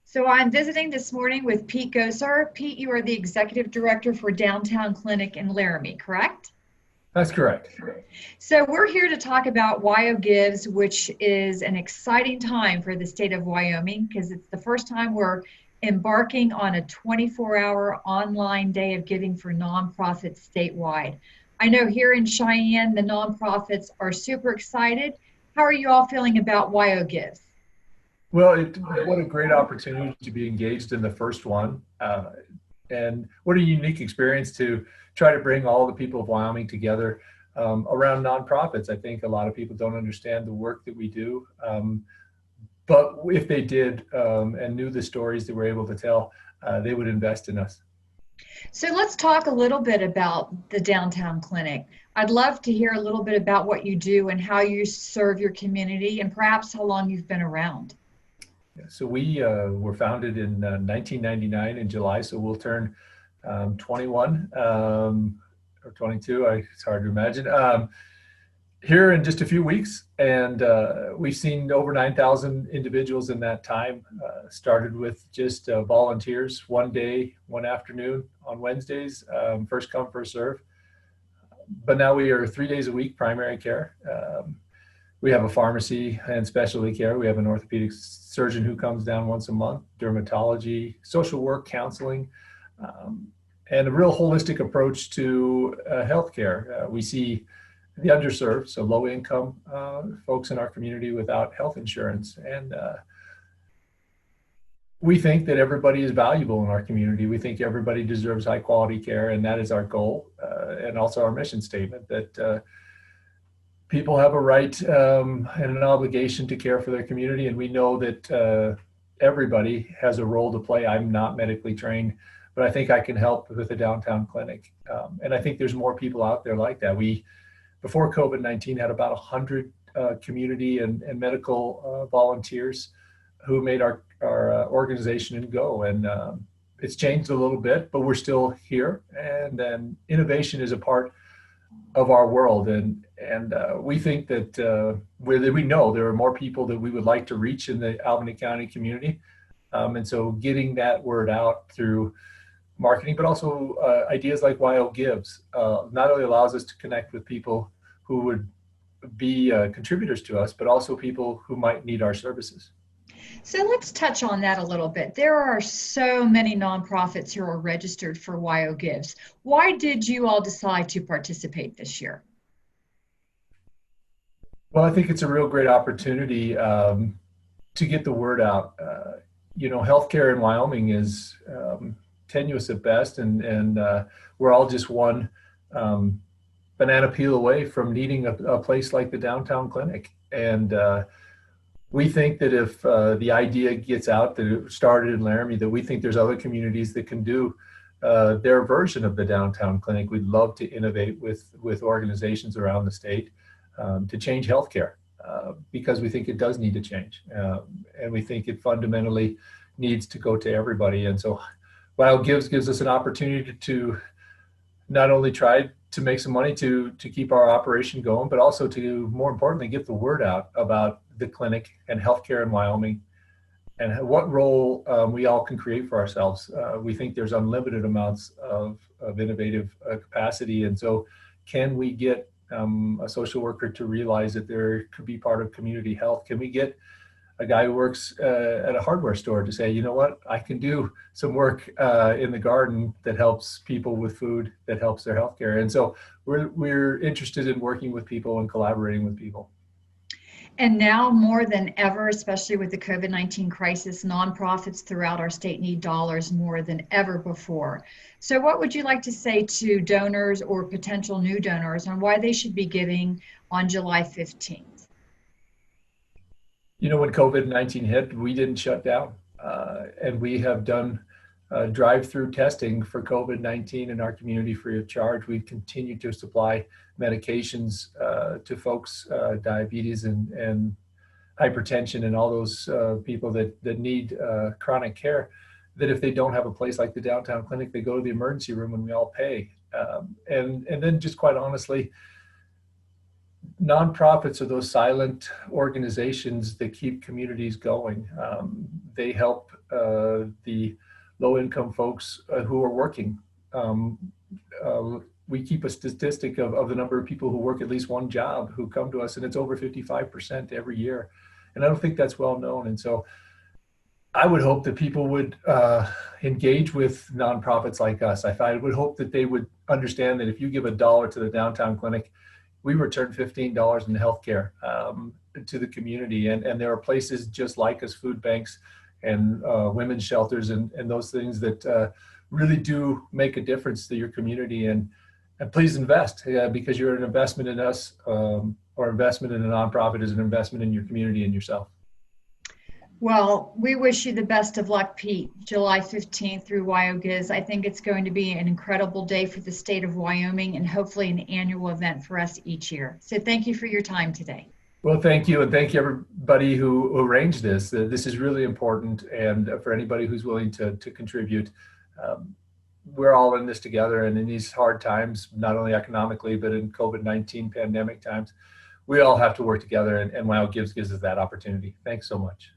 So I'm visiting this morning with Pete Gosar. Pete, you are the Executive Director for Downtown Clinic in Laramie, correct? That's correct. So we're here to talk about WyoGives, which is an exciting time for the state of Wyoming because it's the first time we're embarking on a 24-hour online day of giving for nonprofits statewide. I know here in Cheyenne, the nonprofits are super excited. How are you all feeling about WyoGives? Well, what a great opportunity to be engaged in the first one. And what a unique experience to try to bring all the people of Wyoming together around nonprofits. I think a lot of people don't understand the work that we do. But if they did and knew the stories that we're able to tell, they would invest in us. So let's talk a little bit about the Downtown Clinic. I'd love to hear a little bit about what you do and how you serve your community and perhaps how long you've been around. So we were founded in 1999 in July, so we'll turn 21 or 22, it's hard to imagine, here in just a few weeks. And we've seen over 9,000 individuals in that time. Started with just volunteers, one day, one afternoon on Wednesdays, first come, first serve. But now we are 3 days a week, primary care. We have a pharmacy and specialty care. We have an orthopedic surgeon who comes down once a month, dermatology, social work, counseling, and a real holistic approach to healthcare. We see the underserved, so low income folks in our community without health insurance. And we think that everybody is valuable in our community. We think everybody deserves high quality care, and that is our goal and also our mission statement that people have a right and an obligation to care for their community. And we know that everybody has a role to play. I'm not medically trained, but I think I can help with the Downtown Clinic. And I think there's more people out there like that. We, before COVID-19, had about 100 community and medical volunteers who made our organization and go. And it's changed a little bit, but we're still here. And then innovation is a part of our world, and we think that we know there are more people that we would like to reach in the Albany County community, and so getting that word out through marketing, but also ideas like WyoGives not only allows us to connect with people who would be contributors to us, but also people who might need our services. So let's touch on that a little bit. There are so many nonprofits who are registered for WyoGives. Why did you all decide to participate this year? Well, I think it's a real great opportunity to get the word out. Healthcare in Wyoming is tenuous at best, and we're all just one banana peel away from needing a place like the Downtown Clinic. And we think that if the idea gets out that it started in Laramie, that we think there's other communities that can do their version of the Downtown Clinic. We'd love to innovate with organizations around the state to change healthcare because we think it does need to change. And we think it fundamentally needs to go to everybody. And so WyoGives gives us an opportunity to not only try to make some money to keep our operation going, but also to, more importantly, get the word out about the clinic and healthcare in Wyoming and what role we all can create for ourselves. We think there's unlimited amounts of innovative capacity. And so can we get a social worker to realize that there could be part of community health? Can we get a guy who works at a hardware store to say, you know what, I can do some work in the garden that helps people with food, that helps their healthcare. And so we're interested in working with people and collaborating with people. And now more than ever, especially with the COVID-19 crisis, nonprofits throughout our state need dollars more than ever before. So what would you like to say to donors or potential new donors on why they should be giving on July 15th? When COVID-19 hit, we didn't shut down. And we have done drive-through testing for COVID-19 in our community free of charge. We've continued to supply medications to folks, diabetes and hypertension and all those people that need chronic care, that if they don't have a place like the Downtown Clinic, they go to the emergency room and we all pay. And then just quite honestly, nonprofits are those silent organizations that keep communities going. They help the low-income folks who are working. Um, we keep a statistic of the number of people who work at least one job who come to us, and it's over 55% every year. And I don't think that's well known. And so I would hope that people would engage with nonprofits like us. I would hope that they would understand that if you give $1 to the downtown clinic, we return $15 in healthcare to the community. And there are places just like us, food banks and women's shelters and those things that really do make a difference to your community. And please invest because you're an investment in us, or investment in a nonprofit is an investment in your community and yourself. Well, we wish you the best of luck, Pete, July 15th through WyoGives. I think it's going to be an incredible day for the state of Wyoming and hopefully an annual event for us each year. So thank you for your time today. Well, thank you. And thank you everybody who arranged this. This is really important. And for anybody who's willing to contribute, we're all in this together. And in these hard times, not only economically, but in COVID-19 pandemic times, we all have to work together. And WyoGives gives us that opportunity. Thanks so much.